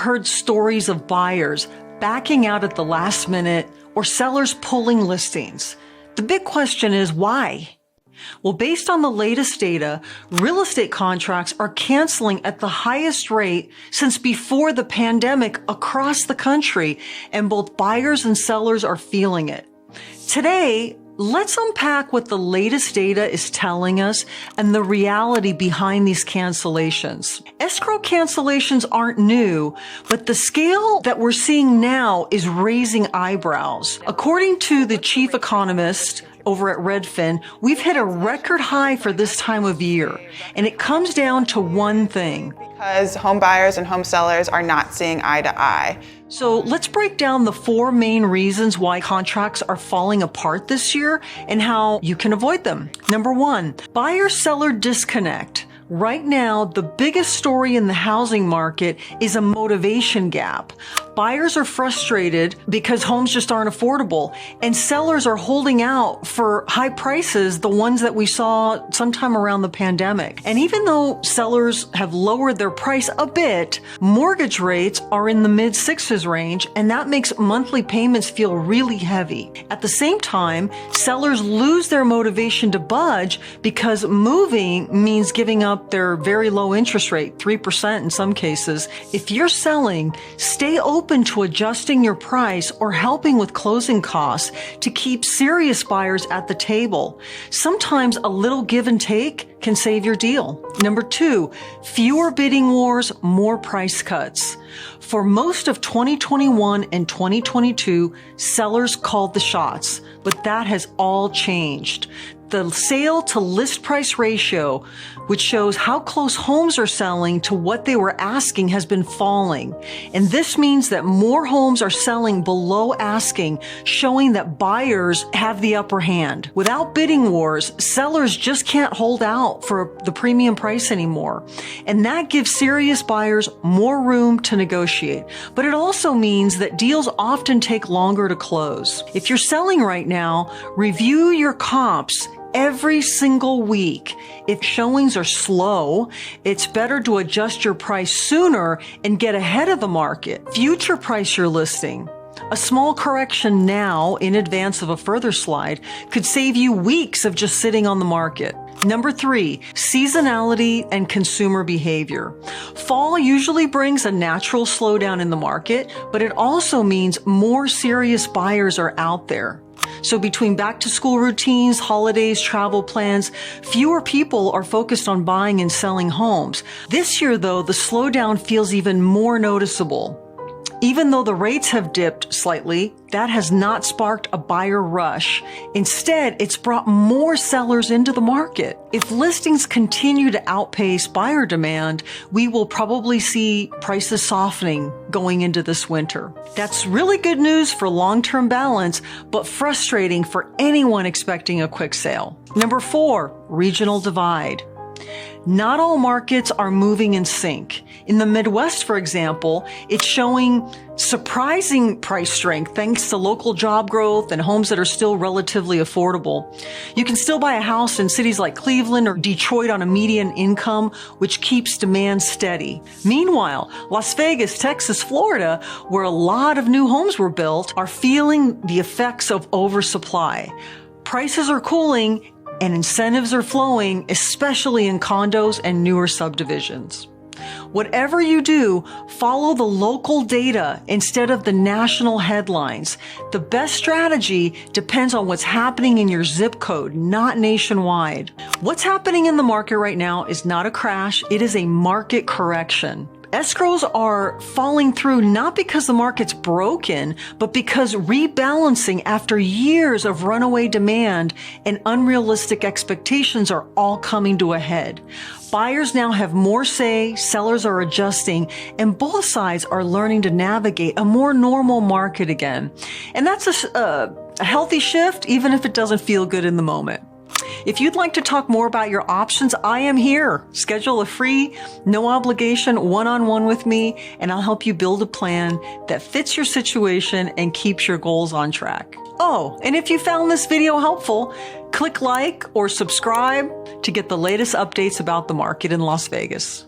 heard stories of buyers backing out at the last minute or sellers pulling listings. The big question is why? Well, based on the latest data, real estate contracts are canceling at the highest rate since before the pandemic across the country, and both buyers and sellers are feeling it. Today, let's unpack what the latest data is telling us and the reality behind these cancellations. Escrow cancellations aren't new, but the scale that we're seeing now is raising eyebrows. According to the chief economist over at Redfin, we've hit a record high for this time of year, and it comes down to one thing. Because home buyers and home sellers are not seeing eye to eye. So let's break down the 4 main reasons why contracts are falling apart this year and how you can avoid them. Number 1, buyer-seller disconnect. Right now, the biggest story in the housing market is a motivation gap. Buyers are frustrated because homes just aren't affordable, and sellers are holding out for high prices, the ones that we saw sometime around the pandemic. And even though sellers have lowered their price a bit, mortgage rates are in the mid-6s range, and that makes monthly payments feel really heavy. At the same time, sellers lose their motivation to budge because moving means giving up their very low interest rate, 3% in some cases. If you're selling, stay open to adjusting your price or helping with closing costs to keep serious buyers at the table. Sometimes a little give and take can save your deal. Number 2, fewer bidding wars, more price cuts. For most of 2021 and 2022, sellers called the shots, but that has all changed. The sale to list price ratio, which shows how close homes are selling to what they were asking, has been falling. And this means that more homes are selling below asking, showing that buyers have the upper hand. Without bidding wars, sellers just can't hold out for the premium price anymore. And that gives serious buyers more room to negotiate. But it also means that deals often take longer to close. If you're selling right now, review your comps every single week. If showings are slow, it's better to adjust your price sooner and get ahead of the market. Future price your listing. A small correction now in advance of a further slide could save you weeks of just sitting on the market. Number 3, seasonality and consumer behavior. Fall usually brings a natural slowdown in the market, but it also means more serious buyers are out there. So between back-to-school routines, holidays, travel plans, fewer people are focused on buying and selling homes. This year, though, the slowdown feels even more noticeable. Even though the rates have dipped slightly, that has not sparked a buyer rush. Instead, it's brought more sellers into the market. If listings continue to outpace buyer demand, we will probably see prices softening going into this winter. That's really good news for long-term balance, but frustrating for anyone expecting a quick sale. Number 4, regional divide. Not all markets are moving in sync. In the Midwest, for example, it's showing surprising price strength thanks to local job growth and homes that are still relatively affordable. You can still buy a house in cities like Cleveland or Detroit on a median income, which keeps demand steady. Meanwhile, Las Vegas, Texas, Florida, where a lot of new homes were built, are feeling the effects of oversupply. Prices are cooling and incentives are flowing, especially in condos and newer subdivisions. Whatever you do, follow the local data instead of the national headlines. The best strategy depends on what's happening in your zip code, not nationwide. What's happening in the market right now is not a crash, it is a market correction. Escrows are falling through not because the market's broken, but because rebalancing after years of runaway demand and unrealistic expectations are all coming to a head. Buyers now have more say, sellers are adjusting, and both sides are learning to navigate a more normal market again. And that's a healthy shift, even if it doesn't feel good in the moment. If you'd like to talk more about your options, I am here. Schedule a free, no obligation one-on-one with me, and I'll help you build a plan that fits your situation and keeps your goals on track. Oh, and if you found this video helpful, click like or subscribe to get the latest updates about the market in Las Vegas.